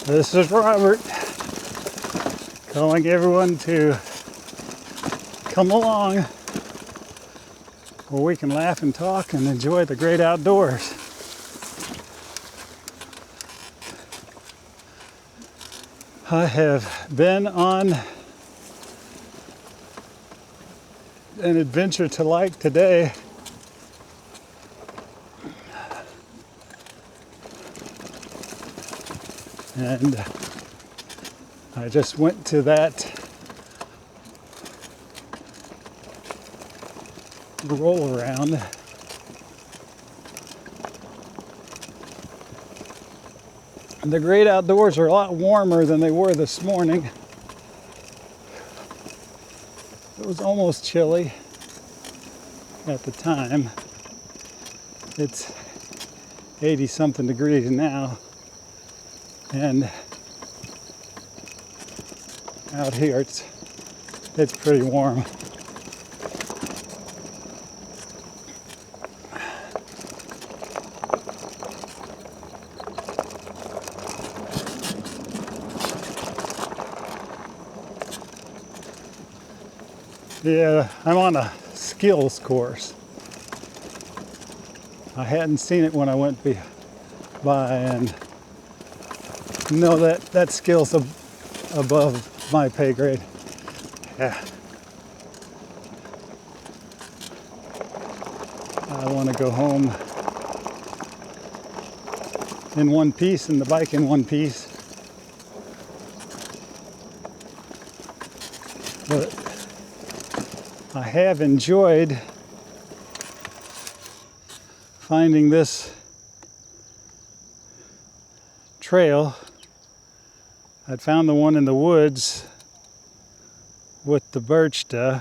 This is Robert calling everyone to come along where we can laugh and talk and enjoy the great outdoors. I have been on an adventure to like today. And I just went to that roll around. The great outdoors are a lot warmer than they were this morning. It was almost chilly at the time. It's 80 something degrees now. And out here it's pretty warm. Yeah, I'm on a skills course. I hadn't seen it when I went by, and no, that skill's above my pay grade. Yeah. I want to go home in one piece and the bike in one piece. But I have enjoyed finding this trail. I'd found the one in the woods with the birch and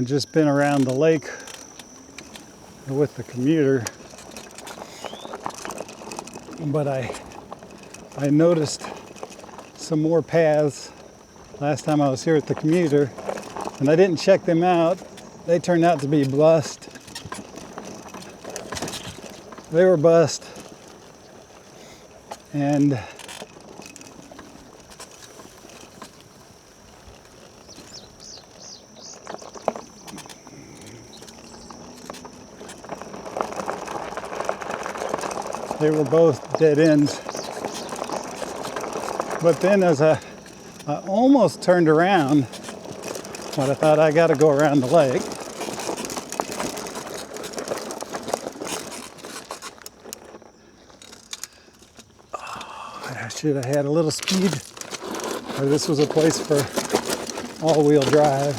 just been around the lake with the commuter. But I noticed some more paths last time I was here at the commuter, and I didn't check them out. They turned out to be bust. They were bust. And they were both dead ends. But then as I almost turned around, but I thought I got to go around the lake. I should have had a little speed. This was a place for all-wheel drive.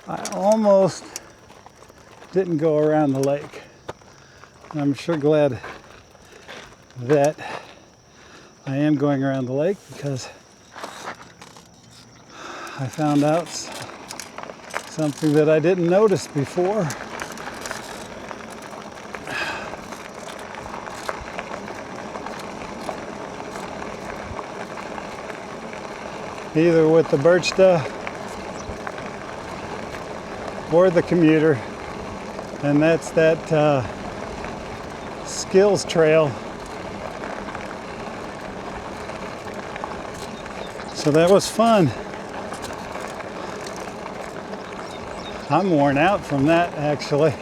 I almost didn't go around the lake. I'm sure glad that I am going around the lake, because I found out something that I didn't notice before. Either with the birch or the commuter, and that's that skills trail. So that was fun. I'm worn out from that, actually.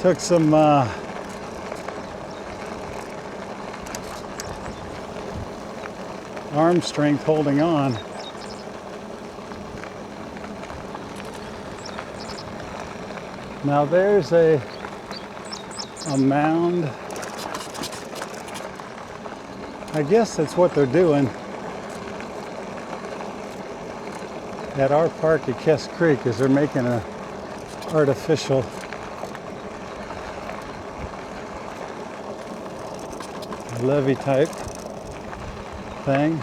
Took some arm strength holding on. Now there's a mound. I guess that's what they're doing at our park at Kess Creek, is they're making an artificial levee type thing.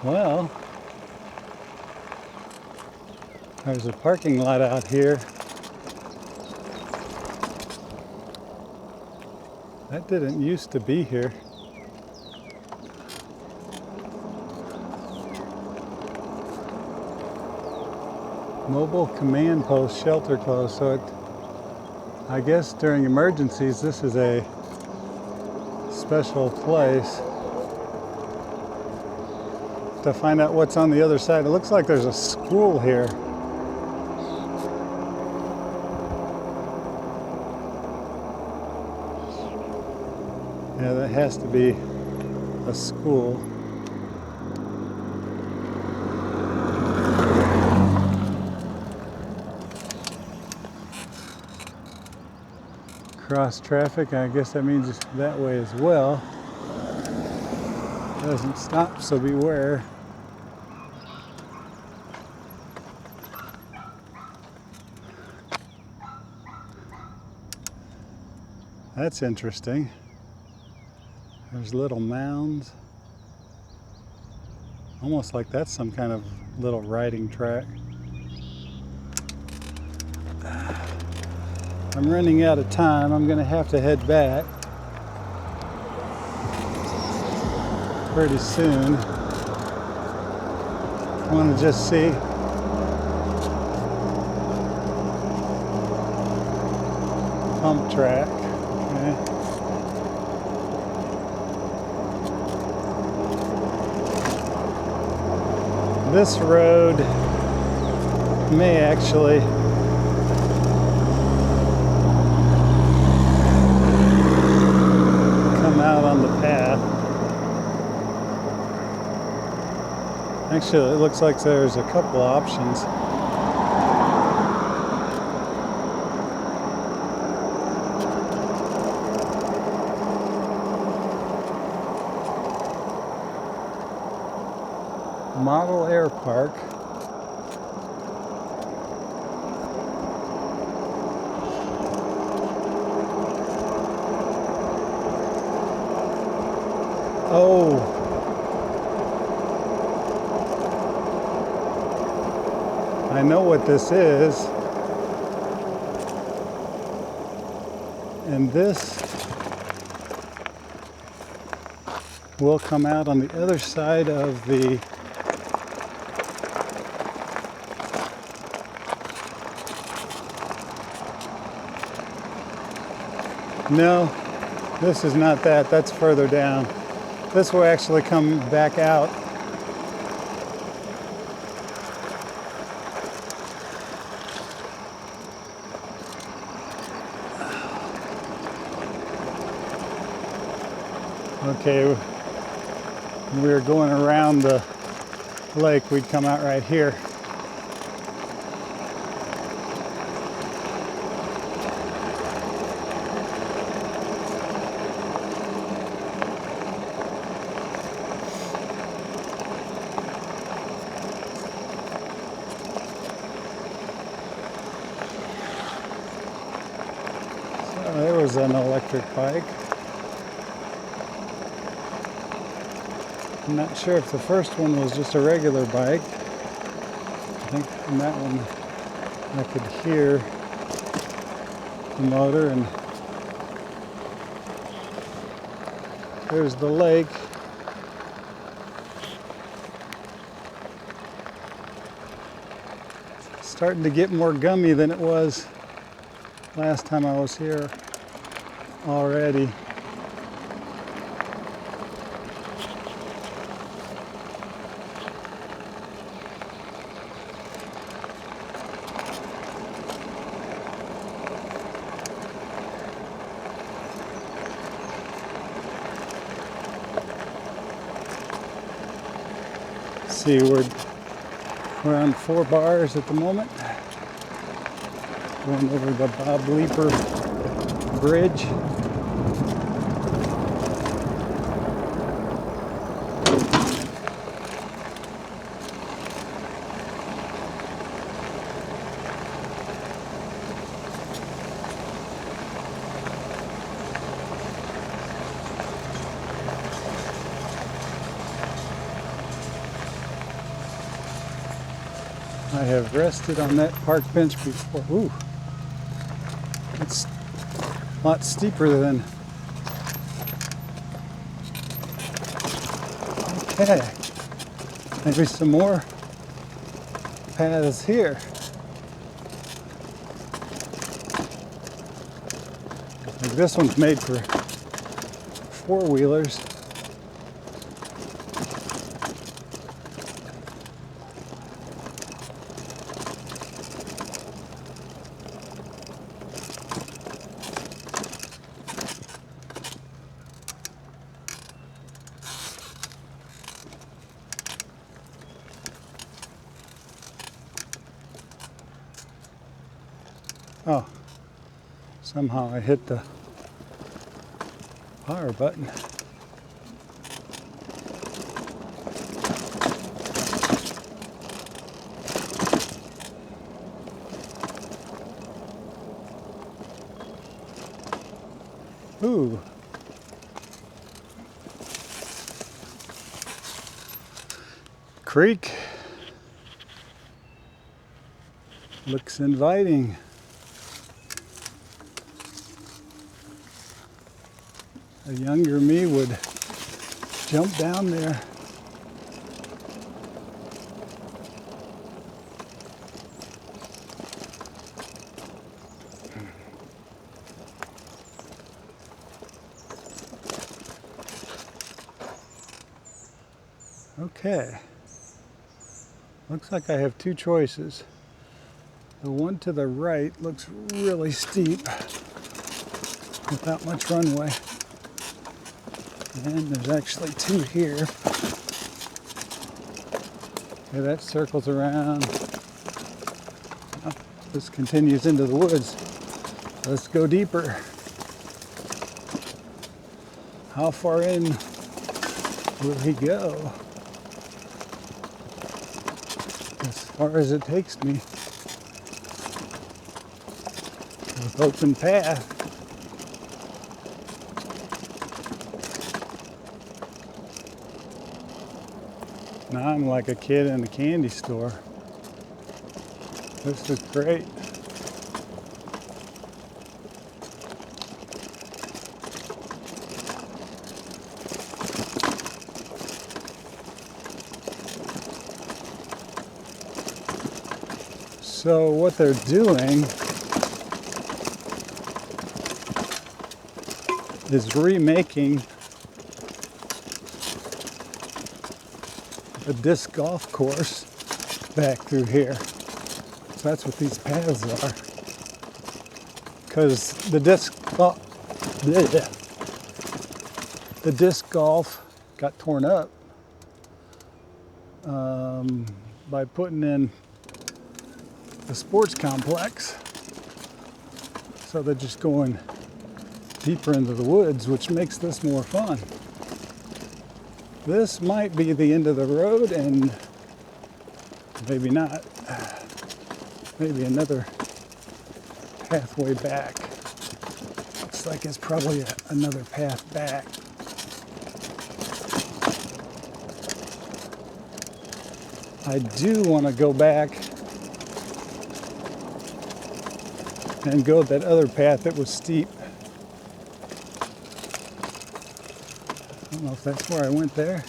Well, there's a parking lot out here That didn't used to be here. Mobile command post, shelter closed. So I guess during emergencies, this is a special place to find out what's on the other side. It looks like there's a school here. Yeah, that has to be a school. Cross traffic, I guess that means that way as well. Doesn't stop, so beware. That's interesting. There's little mounds. Almost like that's some kind of little riding track. I'm running out of time. I'm gonna have to head back pretty soon. I want to just see pump track. Okay. This road may actually come out on the path. Actually, it looks like there's a couple options. Model Air Park. Oh. I know what this is. And this will come out on the other side of the No, this is not that. That's further down. This will actually come back out. Okay, when we were going around the lake, we'd come out right here. There was an electric bike. I'm not sure if the first one was just a regular bike. I think in that one I could hear the motor, and there's the lake. It's starting to get more gummy than it was last time I was here already. See, we're on 4 bars at the moment. Going over the Bob Leeper Bridge. I have rested on that park bench before. Ooh, it's a lot steeper than Okay, maybe some more paths here. Like this one's made for four-wheelers. Oh, somehow I hit the power button. Ooh. Creek. Looks inviting. A younger me would jump down there. Okay. Looks like I have two choices. The one to the right looks really steep without much runway. And there's actually two here. Okay, that circles around. Oh, this continues into the woods. Let's go deeper. How far in will he go? As far as it takes me. With open path. Now I'm like a kid in a candy store. This is great. So what they're doing is remaking a disc golf course back through here. So that's what these paths are. Because the disc golf got torn up by putting in the sports complex. So they're just going deeper into the woods, which makes this more fun. This might be the end of the road, and maybe not. Maybe another pathway back. Looks like it's probably another path back. I do want to go back and go that other path that was steep. I don't know if that's where I went there.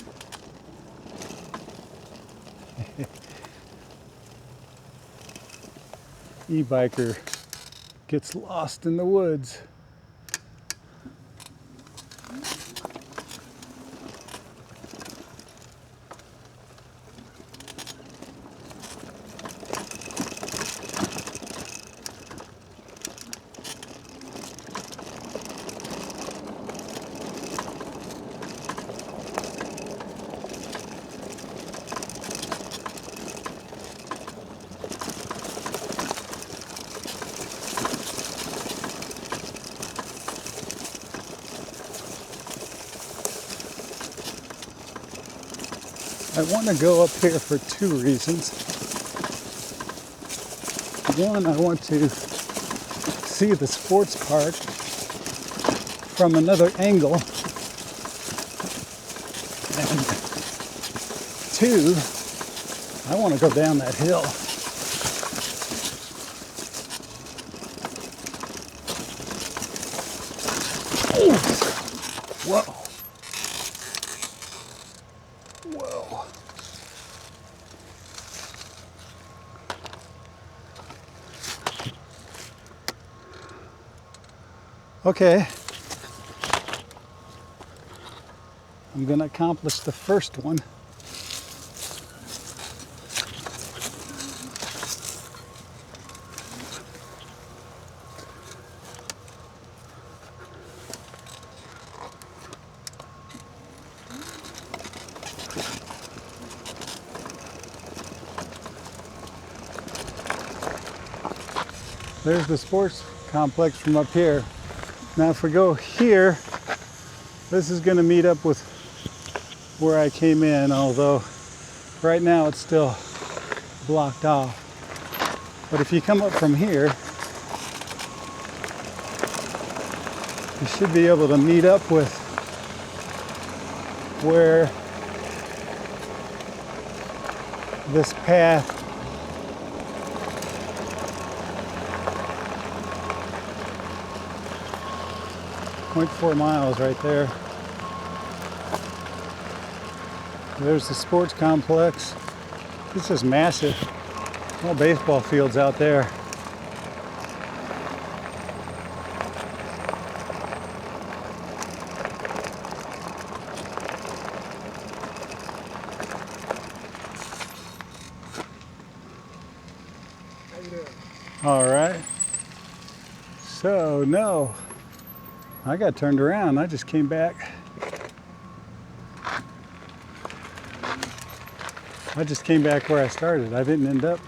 E-biker gets lost in the woods. I want to go up here for two reasons. One, I want to see the sports park from another angle. And two, I want to go down that hill. Whoa. Whoa. go. Okay. I'm going to accomplish the first one. There's the sports complex from up here. Now if we go here, this is going to meet up with where I came in, although right now it's still blocked off. But if you come up from here, you should be able to meet up with where this path .4 miles right there. There's the sports complex. This is massive. All baseball fields out there. How you doing? All right. So, no, I got turned around. I just came back. I just came back where I started. I didn't end up.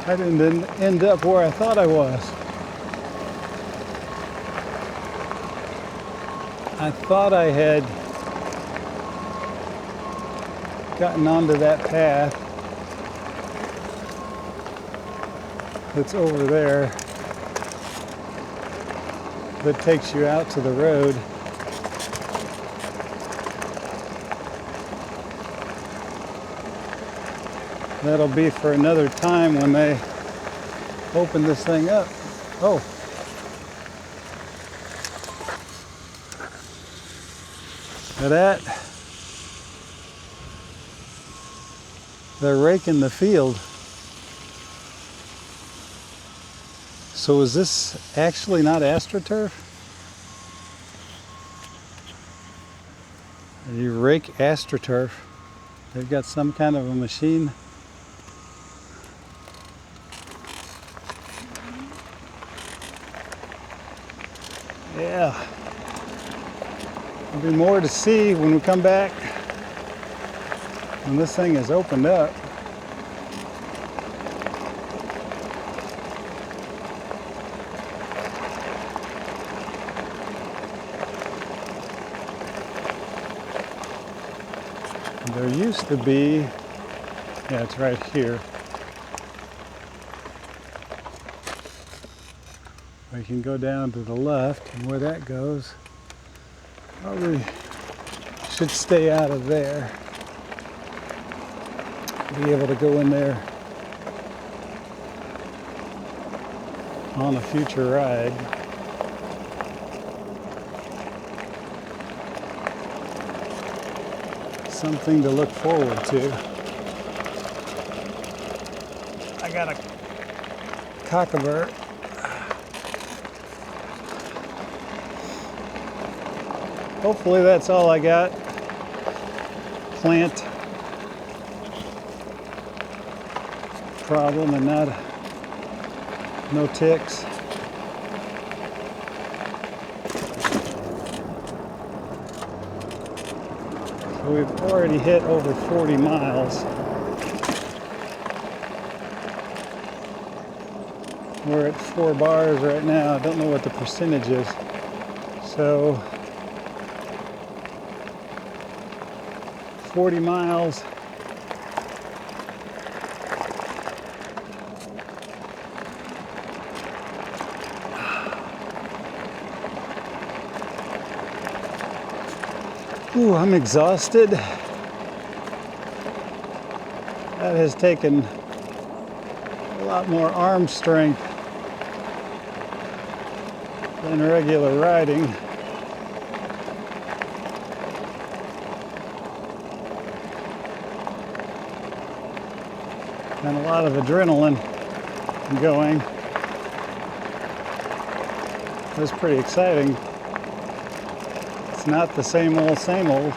I didn't end up where I thought I was. I thought I had gotten onto that path that's over there that takes you out to the road. That'll be for another time when they open this thing up. Oh. Look at that. They're raking the field. So is this actually not AstroTurf? You rake AstroTurf. They've got some kind of a machine. Yeah. There'll be more to see when we come back, when this thing is opened up. There used to be, yeah, it's right here. We can go down to the left, and where that goes, probably should stay out of there. Be able to go in there on a future ride. Something to look forward to. I got a cockabur. Hopefully that's all I got. Plant problem and no ticks. So we've already hit over 40 miles. We're at 4 bars right now. I don't know what the percentage is. So 40 miles. Ooh, I'm exhausted. That has taken a lot more arm strength than regular riding. And a lot of adrenaline going. It was pretty exciting. It's not the same old, same old.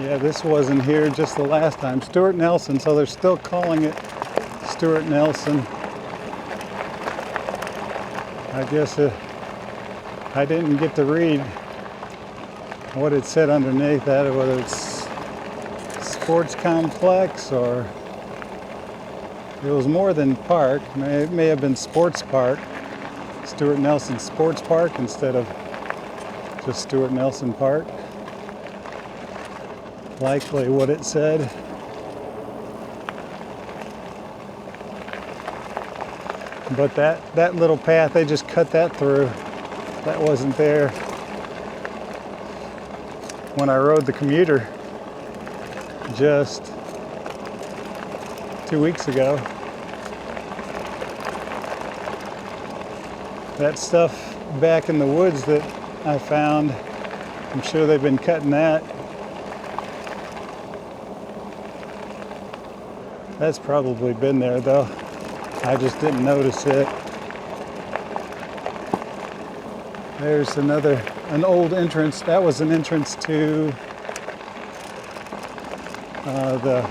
Yeah, this wasn't here just the last time. Stuart Nelson, so they're still calling it Stuart Nelson. I guess I didn't get to read what it said underneath that, whether it's sports complex or it was more than park. It may have been sports park, Stuart Nelson Sports Park instead of just Stuart Nelson Park. Likely what it said. But that little path, they just cut that through. That wasn't there when I rode the commuter just 2 weeks ago. That stuff back in the woods that I found, I'm sure they've been cutting that. That's probably been there though. I just didn't notice it. There's an old entrance. That was an entrance to the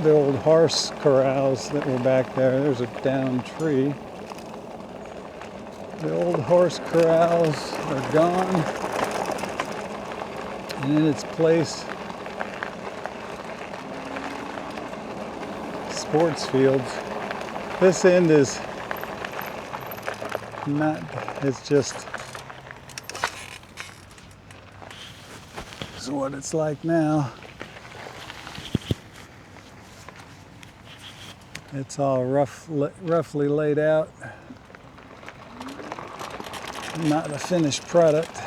old horse corrals that were back there. There's a downed tree. The old horse corrals are gone. And in its place, sports fields. This end is not, it's just, this is what it's like now. It's all roughly laid out. Not a finished product.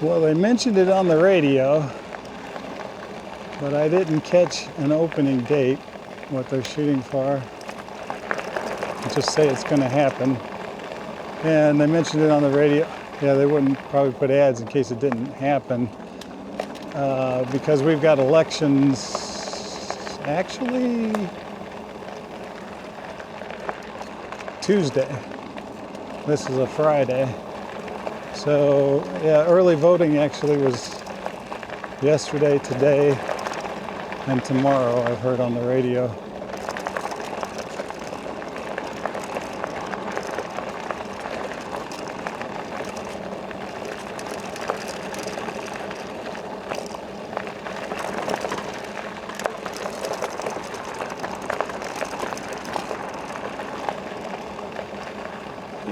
Well, they mentioned it on the radio, but I didn't catch an opening date, what they're shooting for. They just say it's going to happen. And they mentioned it on the radio. Yeah, they wouldn't probably put ads in case it didn't happen. Because we've got elections actually Tuesday. This is a Friday. So, yeah, early voting actually was yesterday, today, and tomorrow, I've heard on the radio.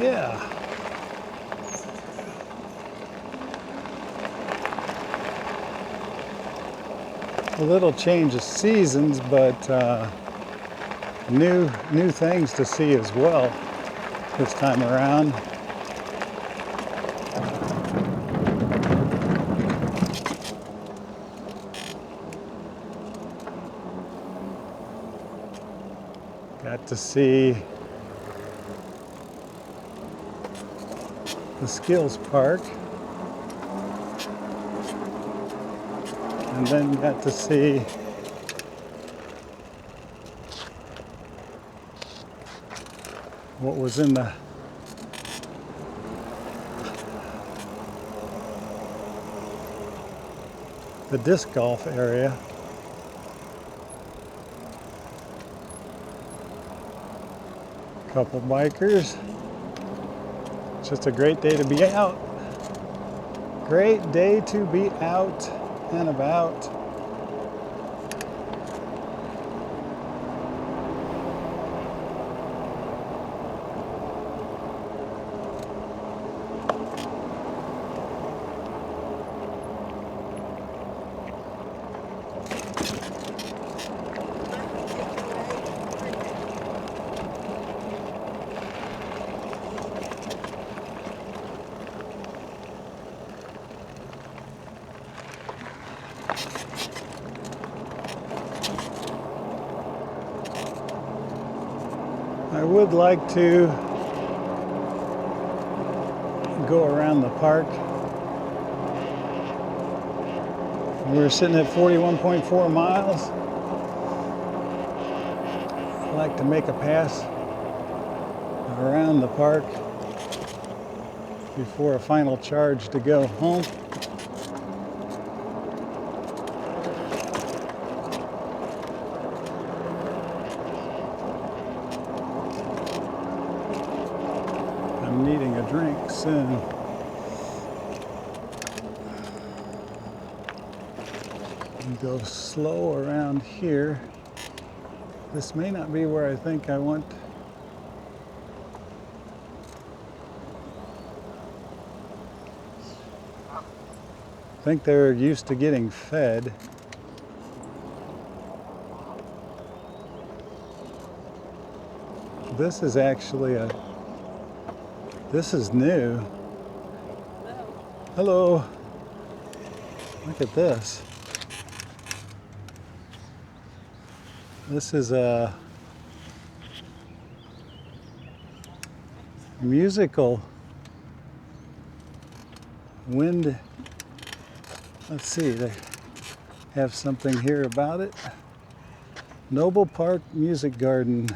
Yeah. A little change of seasons, but new things to see as well this time around. Got to see the Skills Park. And then got to see what was in the disc golf area. Couple bikers. It's just a great day to be out. Great day to be out and about. I would like to go around the park. We're sitting at 41.4 miles. I'd like to make a pass around the park before a final charge to go home. I'm needing a drink soon. And go slow around here. This may not be where I think I want. I think they're used to getting fed. This is actually this is new. Hello. Look at this. This is a musical wind. Let's see, they have something here about it. Noble Park Music Garden.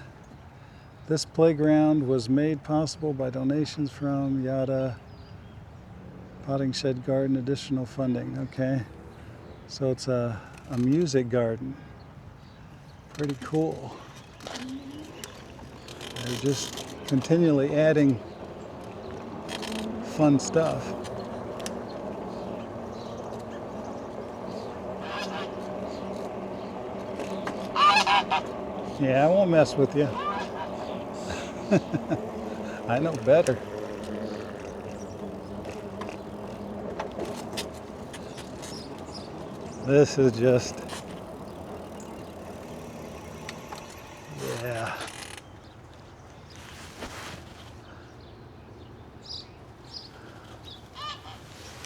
This playground was made possible by donations from Yada Potting Shed Garden, additional funding. Okay, so it's a music garden. Pretty cool. They're just continually adding fun stuff. Yeah, I won't mess with you. I know better. This is just, yeah.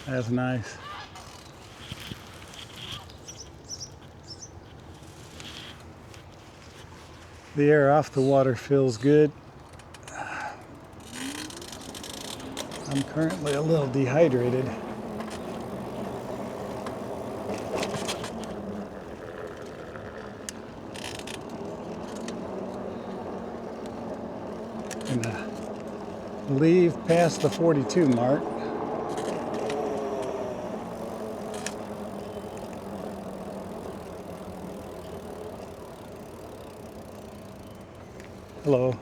That's nice. The air off the water feels good. I'm currently a little dehydrated. Gonna leave past the 42 mark. Hello.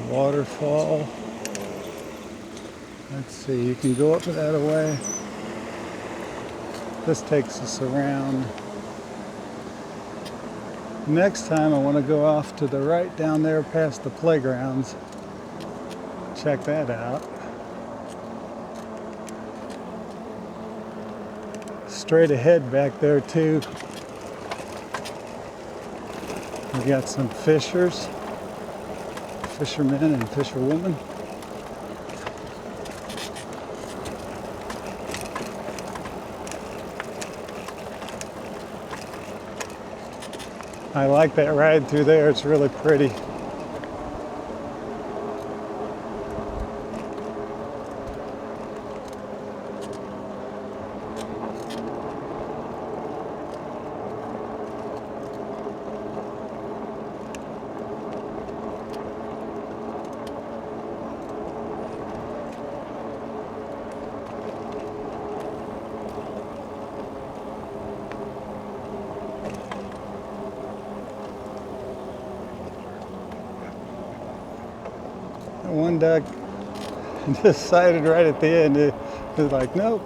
Waterfall. Let's see, you can go up that way. This takes us around. Next time I want to go off to the right down there past the playgrounds. Check that out. Straight ahead back there too. We got some fishermen and fisherwomen. I like that ride through there, it's really pretty. One duck decided right at the end, it was like, nope,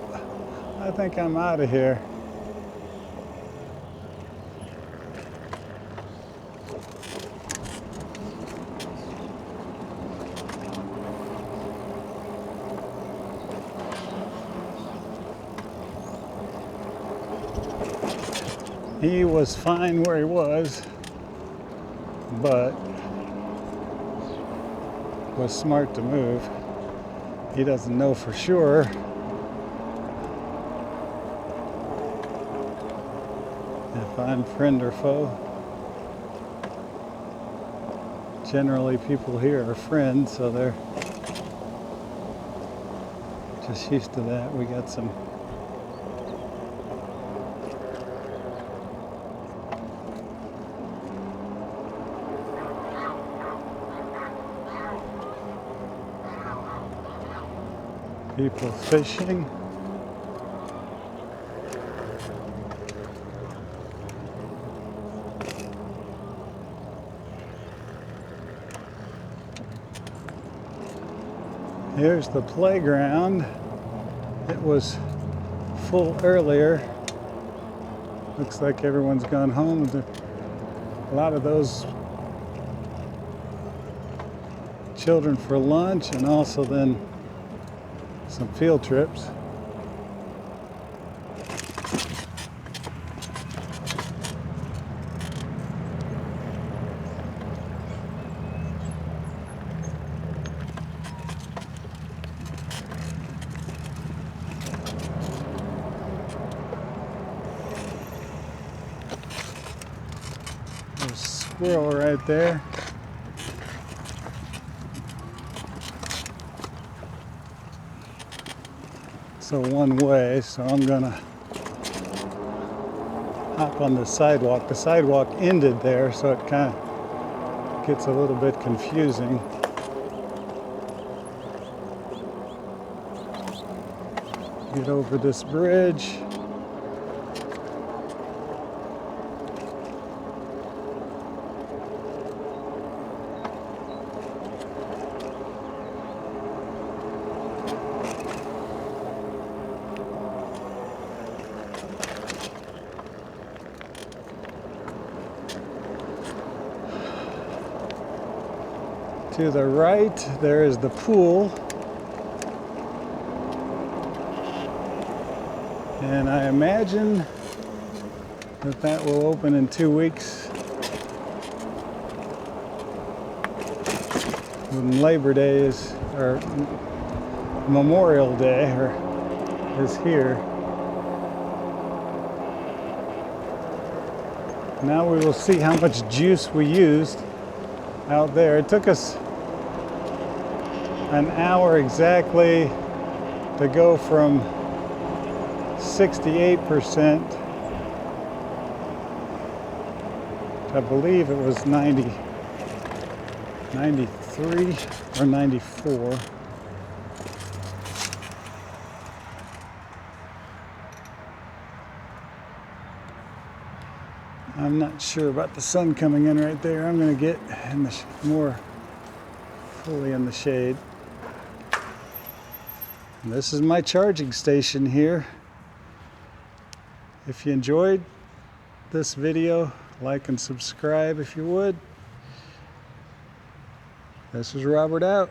I think I'm out of here. He was fine where he was, but was smart to move. He doesn't know for sure. If I'm friend or foe. Generally people here are friends, so they're just used to that. We got some people fishing. Here's the playground. It was full earlier. Looks like everyone's gone home. A lot of those children for lunch, and also then some field trips. There's a squirrel right there. So one way, so I'm gonna hop on the sidewalk. The sidewalk ended there, so it kind of gets a little bit confusing. Get over this bridge. To the right, there is the pool. And I imagine that that will open in 2 weeks. When Labor Day is, or Memorial Day is here. Now we will see how much juice we used out there. It took us an hour exactly to go from 68%, I believe it was 93 or 94. I'm not sure about the sun coming in right there. I'm going to get in the more fully in the shade. And this is my charging station here. If you enjoyed this video, like and subscribe if you would. This is Robert out.